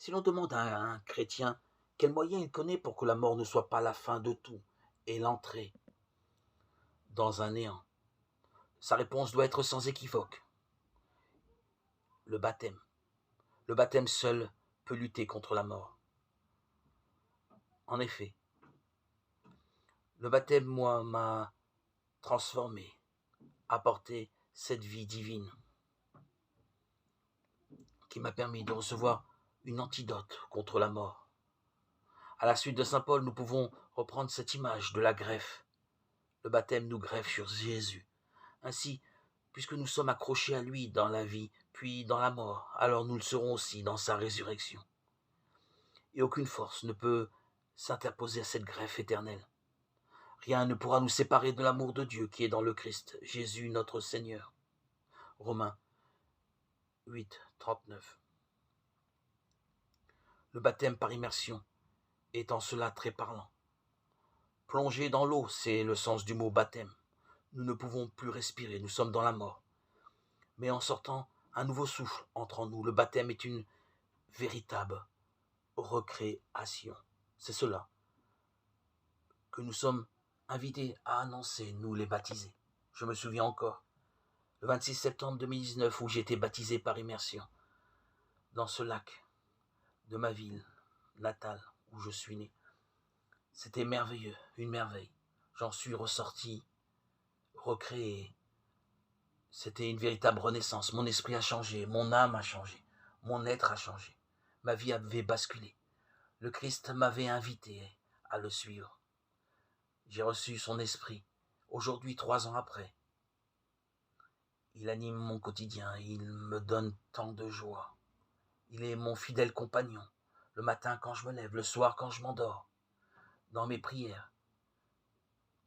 Si l'on demande à un chrétien quel moyen il connaît pour que la mort ne soit pas la fin de tout et l'entrée dans un néant, sa réponse doit être sans équivoque. Le baptême. Le baptême seul peut lutter contre la mort. En effet, le baptême, moi, m'a transformé, apporté cette vie divine qui m'a permis de recevoir une antidote contre la mort. À la suite de saint Paul, nous pouvons reprendre cette image de la greffe. Le baptême nous greffe sur Jésus. Ainsi, puisque nous sommes accrochés à lui dans la vie, puis dans la mort, alors nous le serons aussi dans sa résurrection. Et aucune force ne peut s'interposer à cette greffe éternelle. Rien ne pourra nous séparer de l'amour de Dieu qui est dans le Christ, Jésus notre Seigneur. Romains 8, 39. Le baptême par immersion est en cela très parlant. Plonger dans l'eau, c'est le sens du mot baptême. Nous ne pouvons plus respirer, nous sommes dans la mort. Mais en sortant, un nouveau souffle entre en nous. Le baptême est une véritable recréation. C'est cela que nous sommes invités à annoncer, nous les baptisés. Je me souviens encore, le 26 septembre 2019, où j'ai été baptisé par immersion, dans ce lac de ma ville natale, où je suis né. C'était merveilleux, une merveille. J'en suis ressorti, recréé. C'était une véritable renaissance. Mon esprit a changé, mon âme a changé, mon être a changé. Ma vie avait basculé. Le Christ m'avait invité à le suivre. J'ai reçu son esprit. Aujourd'hui, 3 ans après, il anime mon quotidien, il me donne tant de joie. Il est mon fidèle compagnon, le matin quand je me lève, le soir quand je m'endors, dans mes prières,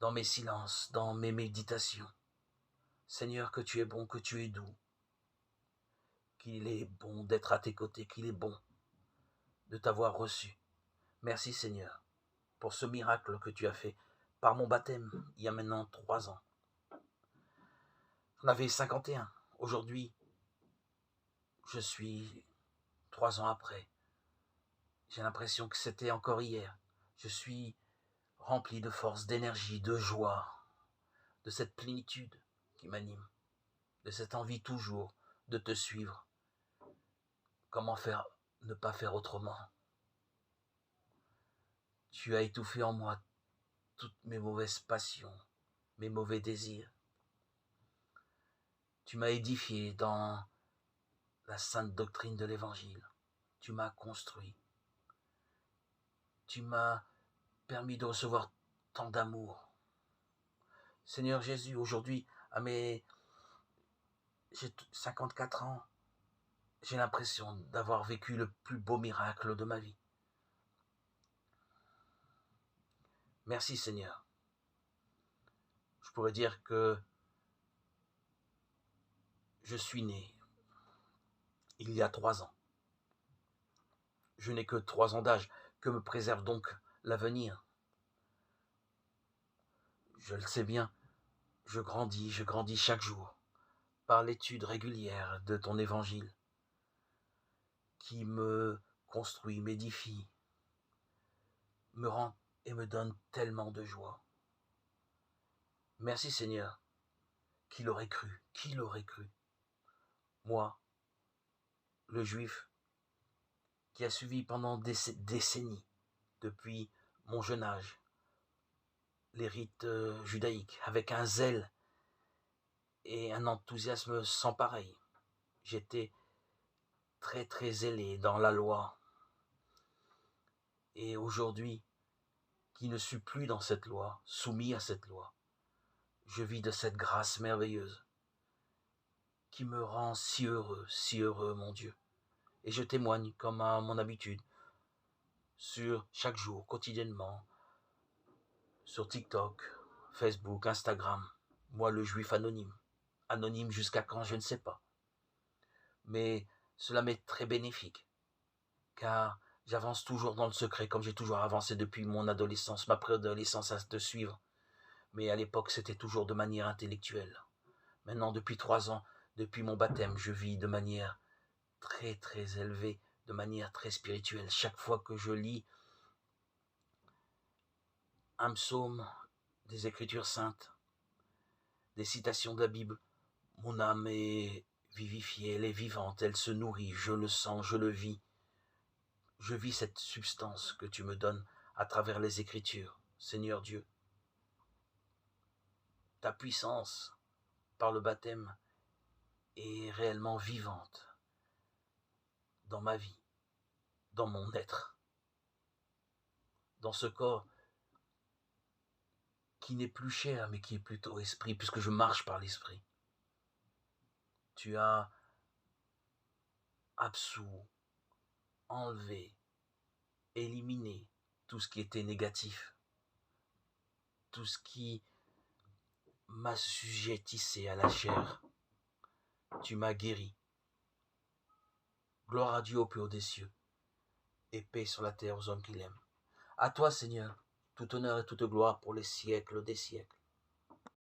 dans mes silences, dans mes méditations. Seigneur, que tu es bon, que tu es doux, qu'il est bon d'être à tes côtés, qu'il est bon de t'avoir reçu. Merci Seigneur pour ce miracle que tu as fait par mon baptême il y a maintenant 3 ans. J'en avais 51. Aujourd'hui, je suis 3 ans après. J'ai l'impression que c'était encore hier. Je suis rempli de force, d'énergie, de joie, de cette plénitude qui m'anime, de cette envie toujours de te suivre. Comment faire, ne pas faire autrement? Tu as étouffé en moi toutes mes mauvaises passions, mes mauvais désirs. Tu m'as édifié dans la sainte doctrine de l'Évangile. Tu m'as construit. Tu m'as permis de recevoir tant d'amour. Seigneur Jésus, aujourd'hui, j'ai 54 ans, j'ai l'impression d'avoir vécu le plus beau miracle de ma vie. Merci Seigneur. Je pourrais dire que je suis né il y a 3 ans. Je n'ai que 3 ans d'âge. Que me préserve donc l'avenir? Je le sais bien, je grandis chaque jour par l'étude régulière de ton évangile qui me construit, m'édifie, me rend et me donne tellement de joie. Merci Seigneur. Qui l'aurait cru? Qui l'aurait cru? Moi, le juif, qui a suivi pendant des décennies, depuis mon jeune âge, les rites judaïques, avec un zèle et un enthousiasme sans pareil. J'étais très très zélé dans la loi. Et aujourd'hui, qui ne suis plus dans cette loi, soumis à cette loi, je vis de cette grâce merveilleuse qui me rend si heureux, mon Dieu. Et je témoigne, comme à mon habitude, sur chaque jour, quotidiennement, sur TikTok, Facebook, Instagram, moi le juif anonyme. Anonyme jusqu'à quand, je ne sais pas. Mais cela m'est très bénéfique, car j'avance toujours dans le secret, comme j'ai toujours avancé depuis mon adolescence, ma préadolescence à te suivre. Mais à l'époque, c'était toujours de manière intellectuelle. Maintenant, depuis 3 ans, depuis mon baptême, je vis de manière très très élevée, de manière très spirituelle. Chaque fois que je lis un psaume, des Écritures saintes, des citations de la Bible, mon âme est vivifiée, elle est vivante, elle se nourrit, je le sens, je le vis. Je vis cette substance que tu me donnes à travers les Écritures. Seigneur Dieu, ta puissance par le baptême est réellement vivante dans ma vie, dans mon être, dans ce corps qui n'est plus chair, mais qui est plutôt esprit, puisque je marche par l'esprit. Tu as absous, enlevé, éliminé tout ce qui était négatif, tout ce qui m'assujettissait à la chair. Tu m'as guéri. Gloire à Dieu au plus haut des cieux, et paix sur la terre aux hommes qui l'aiment. À toi, Seigneur, tout honneur et toute gloire pour les siècles des siècles.